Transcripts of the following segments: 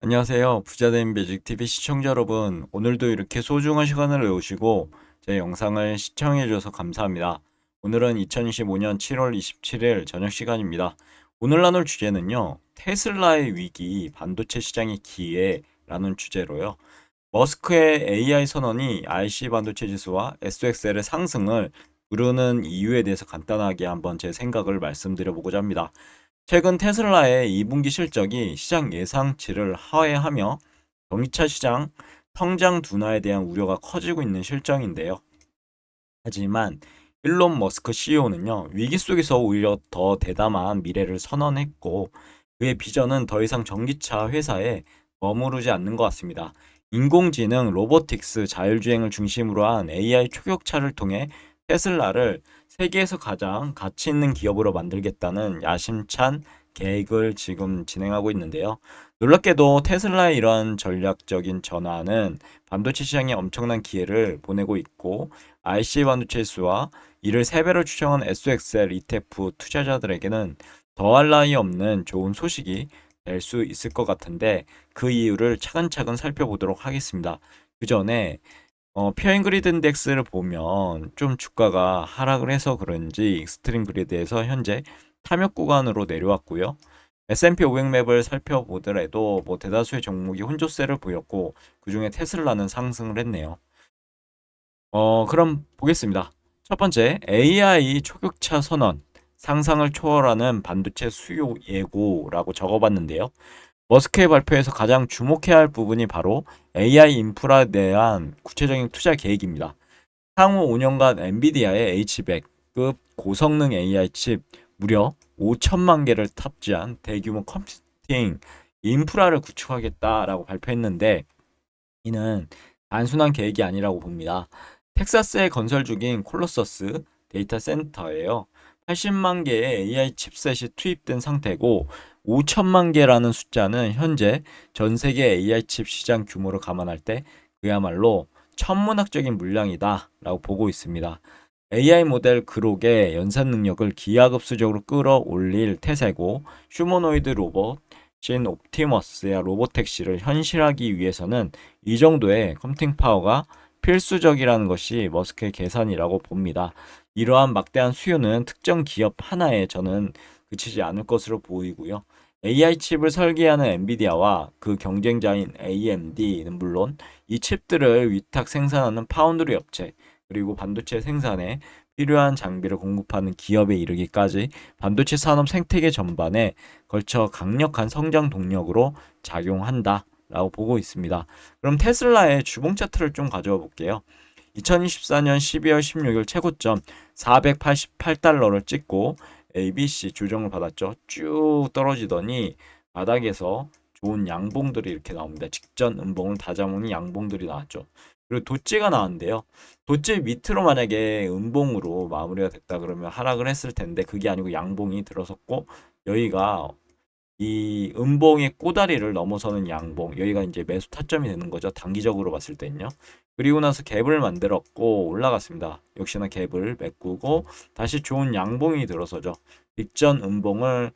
안녕하세요. 부자된 매직TV 시청자 여러분. 오늘도 이렇게 소중한 시간을 내오시고 제 영상을 시청해 주셔서 감사합니다. 오늘은 2025년 7월 27일 저녁 시간입니다. 오늘 나눌 주제는요. 테슬라의 위기, 반도체 시장의 기회라는 주제로요. 머스크의 AI 선언이 IC 반도체 지수와 SXL의 상승을 부르는 이유에 대해서 간단하게 한번 제 생각을 말씀드려 보고자 합니다. 최근 테슬라의 2분기 실적이 시장 예상치를 하회하며 전기차 시장 성장 둔화에 대한 우려가 커지고 있는 실정인데요. 하지만 일론 머스크 CEO는요, 위기 속에서 오히려 더 대담한 미래를 선언했고, 그의 비전은 더 이상 전기차 회사에 머무르지 않는 것 같습니다. 인공지능, 로보틱스, 자율주행을 중심으로 한 AI 초격차를 통해 테슬라를 세계에서 가장 가치 있는 기업으로 만들겠다는 야심찬 계획을 지금 진행하고 있는데요. 놀랍게도 테슬라의 이러한 전략적인 전환은 반도체 시장에 엄청난 기회를 보내고 있고, IC 반도체 수와 이를 3배로 추정한 SXL ETF 투자자들에게는 더할 나위 없는 좋은 소식이 될 수 있을 것 같은데 그 이유를 차근차근 살펴보도록 하겠습니다. 그 전에 피어잉 그리드 인덱스를 보면 좀 주가가 하락을 해서 그런지 익스트림 그리드에서 현재 탐욕 구간으로 내려왔고요. S&P 500 맵을 살펴보더라도 뭐 대다수의 종목이 혼조세를 보였고 그중에 테슬라는 상승을 했네요. 그럼 보겠습니다. 첫 번째, AI 초격차 선언, 상상을 초월하는 반도체 수요 예고라고 적어봤는데요. 머스크의 발표에서 가장 주목해야 할 부분이 바로 AI 인프라에 대한 구체적인 투자 계획입니다. 향후 5년간 엔비디아의 H100급 고성능 AI 칩 무려 5천만 개를 탑재한 대규모 컴퓨팅 인프라를 구축하겠다라고 발표했는데 이는 단순한 계획이 아니라고 봅니다. 텍사스에 건설 중인 콜로서스 데이터 센터예요. 80만 개의 AI 칩셋이 투입된 상태고 5천만 개라는 숫자는 현재 전 세계 AI 칩 시장 규모를 감안할 때 그야말로 천문학적인 물량이다라고 보고 있습니다. AI 모델 그록의 연산 능력을 기하급수적으로 끌어올릴 태세고 휴머노이드 로봇 신 옵티머스의 로보택시를 현실하기 위해서는 이 정도의 컴퓨팅 파워가 필수적이라는 것이 머스크의 계산이라고 봅니다. 이러한 막대한 수요는 특정 기업 하나에 저는 그치지 않을 것으로 보이고요. AI 칩을 설계하는 엔비디아와 그 경쟁자인 AMD는 물론 이 칩들을 위탁 생산하는 파운드리 업체 그리고 반도체 생산에 필요한 장비를 공급하는 기업에 이르기까지 반도체 산업 생태계 전반에 걸쳐 강력한 성장 동력으로 작용한다라고 보고 있습니다. 그럼 테슬라의 주봉 차트를 좀 가져와 볼게요. 2024년 12월 16일 최고점 488달러를 찍고 ABC 조정을 받았죠. 쭉 떨어지더니 바닥에서 좋은 양봉들이 이렇게 나옵니다. 직전 음봉을 다져먹는 양봉들이 나왔죠. 그리고 도찌가 나왔는데요. 도찌 밑으로 만약에 음봉으로 마무리가 됐다 그러면 하락을 했을 텐데 그게 아니고 양봉이 들어섰고 여기가 이 음봉의 꼬다리를 넘어서는 양봉 여기가 이제 매수 타점이 되는 거죠. 단기적으로 봤을 때는요. 그리고 나서 갭을 만들었고 올라갔습니다. 역시나 갭을 메꾸고 다시 좋은 양봉이 들어서죠. 빅전 음봉을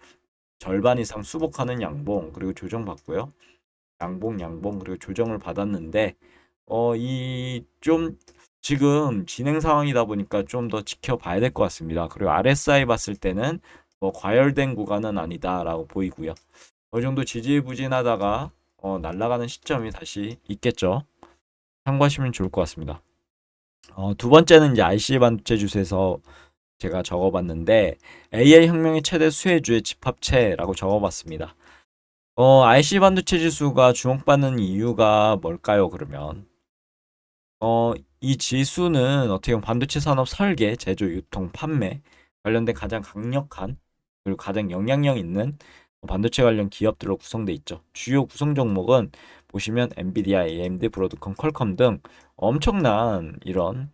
절반 이상 수복하는 양봉 그리고 조정받고요. 양봉 그리고 조정을 받았는데 이 좀 지금 진행 상황이다 보니까 좀 더 지켜봐야 될 것 같습니다. 그리고 RSI 봤을 때는 뭐 과열된 구간은 아니다라고 보이고요. 어느 정도 지지부진하다가 날아가는 시점이 다시 있겠죠. 참고하시면 좋을 것 같습니다. 두 번째는 이제 IC 반도체 주에서 제가 적어봤는데 AI 혁명의 최대 수혜주의 집합체라고 적어봤습니다. IC 반도체 지수가 주목받는 이유가 뭘까요? 그러면 이 지수는 어떻게 보면 반도체 산업 설계, 제조, 유통, 판매 관련된 가장 강력한 그리고 가장 영향력 있는 반도체 관련 기업들로 구성돼 있죠. 주요 구성 종목은 보시면 엔비디아, AMD, 브로드컴, 퀄컴 등 엄청난 이런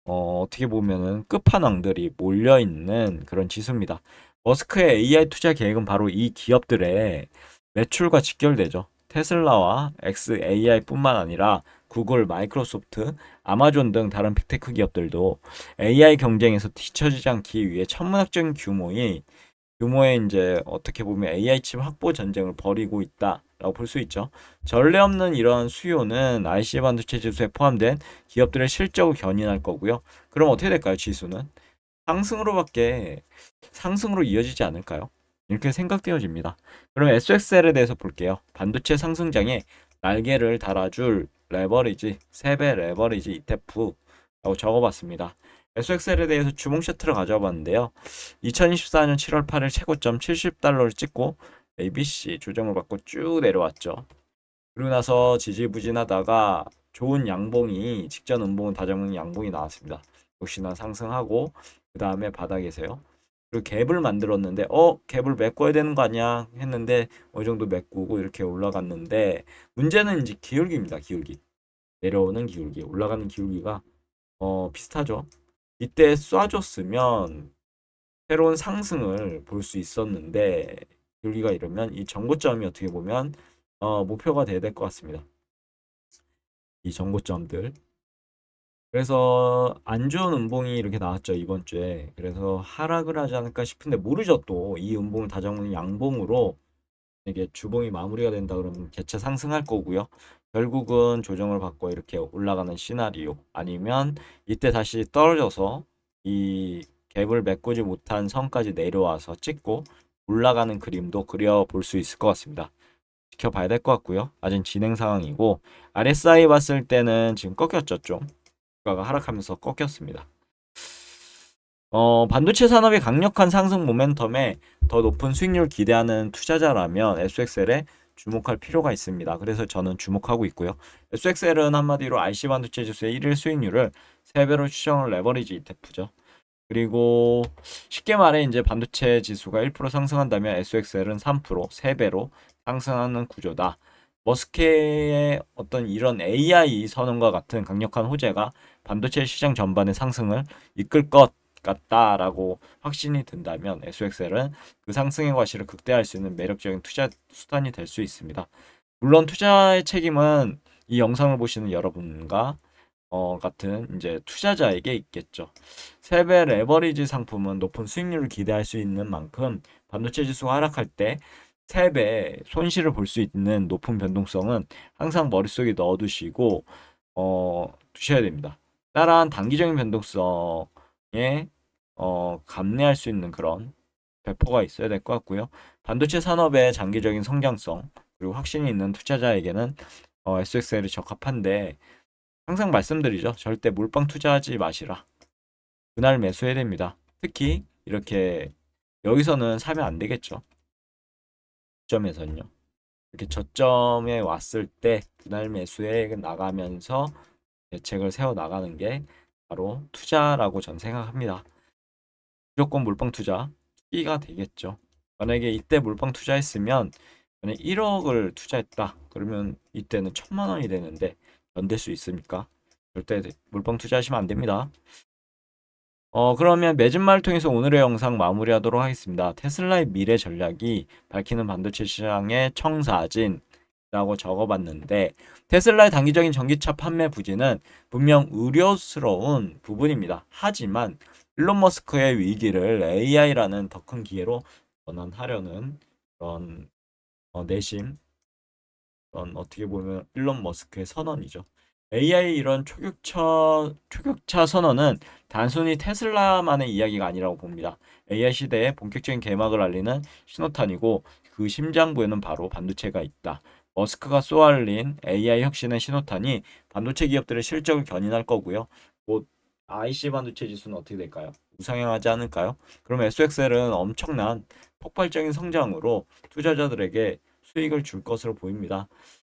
어떻게 보면은 끝판왕들이 몰려 있는 그런 지수입니다. 머스크의 AI 투자 계획은 바로 이 기업들의 매출과 직결되죠. 테슬라와 XAI뿐만 아니라 구글, 마이크로소프트, 아마존 등 다른 빅테크 기업들도 AI 경쟁에서 뒤처지지 않기 위해 천문학적인 규모의 이제 어떻게 보면 AI 칩 확보 전쟁을 벌이고 있다. 라고 볼 수 있죠. 전례 없는 이런 수요는 IC 반도체 지수에 포함된 기업들의 실적을 견인할 거고요. 그럼 어떻게 될까요? 지수는 상승으로 이어지지 않을까요? 이렇게 생각되어집니다. 그럼 SXL에 대해서 볼게요. 반도체 상승장에 날개를 달아줄 레버리지, 3배 레버리지 ETF라고 적어봤습니다. SXL에 대해서 주봉 차트를 가져와 봤는데요. 2024년 7월 8일 최고점 70달러를 찍고 ABC 조정을 받고 쭉 내려왔죠. 그리고 나서 지지부진하다가 좋은 양봉이 직전 음봉은 다져먹는 양봉이 나왔습니다. 역시나 상승하고 그 다음에 바닥에서요. 그리고 갭을 만들었는데 갭을 메꿔야 되는 거 아니야 했는데 어느 정도 메꾸고 이렇게 올라갔는데 문제는 이제 기울기입니다. 기울기. 내려오는 기울기, 올라가는 기울기가 비슷하죠. 이때 쏴줬으면 새로운 상승을 볼 수 있었는데 기울기가 이러면 이 정고점이 어떻게 보면 목표가 돼야 될 것 같습니다. 이 정고점들. 그래서 안 좋은 음봉이 이렇게 나왔죠, 이번 주에. 그래서 하락을 하지 않을까 싶은데 모르죠. 또 이 음봉을 다져먹는 양봉으로 이게 주봉이 마무리가 된다 그러면 개체 상승할 거고요. 결국은 조정을 받고 이렇게 올라가는 시나리오, 아니면 이때 다시 떨어져서 이 갭을 메꾸지 못한 선까지 내려와서 찍고 올라가는 그림도 그려볼 수 있을 것 같습니다. 지켜봐야 될 것 같고요. 아직 진행 상황이고, RSI 봤을 때는 지금 꺾였죠, 좀. 주가가 하락하면서 꺾였습니다. 반도체 산업의 강력한 상승 모멘텀에 더 높은 수익률 기대하는 투자자라면 SXL에 주목할 필요가 있습니다. 그래서 저는 주목하고 있고요. SXL은 한마디로 IC 반도체 지수의 1일 수익률을 3배로 추정을 레버리지 ETF죠. 그리고 쉽게 말해 이제 반도체 지수가 1% 상승한다면 SXL은 3%, 3배로 상승하는 구조다. 머스크의 어떤 이런 AI 선언과 같은 강력한 호재가 반도체 시장 전반의 상승을 이끌 것 같다라고 확신이 든다면 SXL은 그 상승의 과실을 극대화할 수 있는 매력적인 투자 수단이 될 수 있습니다. 물론 투자의 책임은 이 영상을 보시는 여러분과 같은 이제 투자자에게 있겠죠. 3배 레버리지 상품은 높은 수익률을 기대할 수 있는 만큼 반도체 지수가 하락할 때 3배 손실을 볼 수 있는 높은 변동성은 항상 머릿속에 넣어두시고 두셔야 됩니다. 따라한 단기적인 변동성에 감내할 수 있는 그런 배포가 있어야 될 것 같고요. 반도체 산업의 장기적인 성장성 그리고 확신이 있는 투자자에게는 SXL이 적합한데 항상 말씀드리죠. 절대 몰빵 투자하지 마시라. 그날 매수해야 됩니다. 특히 이렇게 여기서는 사면 안 되겠죠. 저점에서는요. 이렇게 저점에 왔을 때 그날 매수에 나가면서 대책을 세워 나가는 게 바로 투자라고 전 생각합니다. 무조건 몰빵 투자 끼가 되겠죠. 만약에 이때 몰빵 투자했으면 만약 1억을 투자했다. 그러면 이때는 1,000만 원이 되는데 견딜 수 있습니까? 절대 몰빵 투자하시면 안 됩니다. 그러면 맺은 말을 통해서 오늘의 영상 마무리하도록 하겠습니다. 테슬라의 미래 전략이 밝히는 반도체 시장의 청사진이라고 적어봤는데 테슬라의 단기적인 전기차 판매 부진은 분명 우려스러운 부분입니다. 하지만 일론 머스크의 위기를 AI라는 더 큰 기회로 전환하려는 그런 내심, 그런 어떻게 보면 일론 머스크의 선언이죠. AI 이런 초격차 선언은 단순히 테슬라만의 이야기가 아니라고 봅니다. AI 시대의 본격적인 개막을 알리는 신호탄이고 그 심장부에는 바로 반도체가 있다. 머스크가 쏘아올린 AI 혁신의 신호탄이 반도체 기업들의 실적을 견인할 거고요. 곧 IC 반도체 지수는 어떻게 될까요? 우상향하지 않을까요? 그럼 SXL은 엄청난 폭발적인 성장으로 투자자들에게 수익을 줄 것으로 보입니다.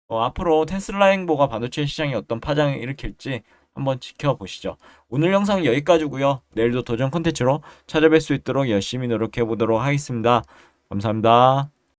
앞으로 테슬라 행보가 반도체 시장에 어떤 파장을 일으킬지 한번 지켜보시죠. 오늘 영상은 여기까지고요. 내일도 도전 콘텐츠로 찾아뵐 수 있도록 열심히 노력해 보도록 하겠습니다. 감사합니다.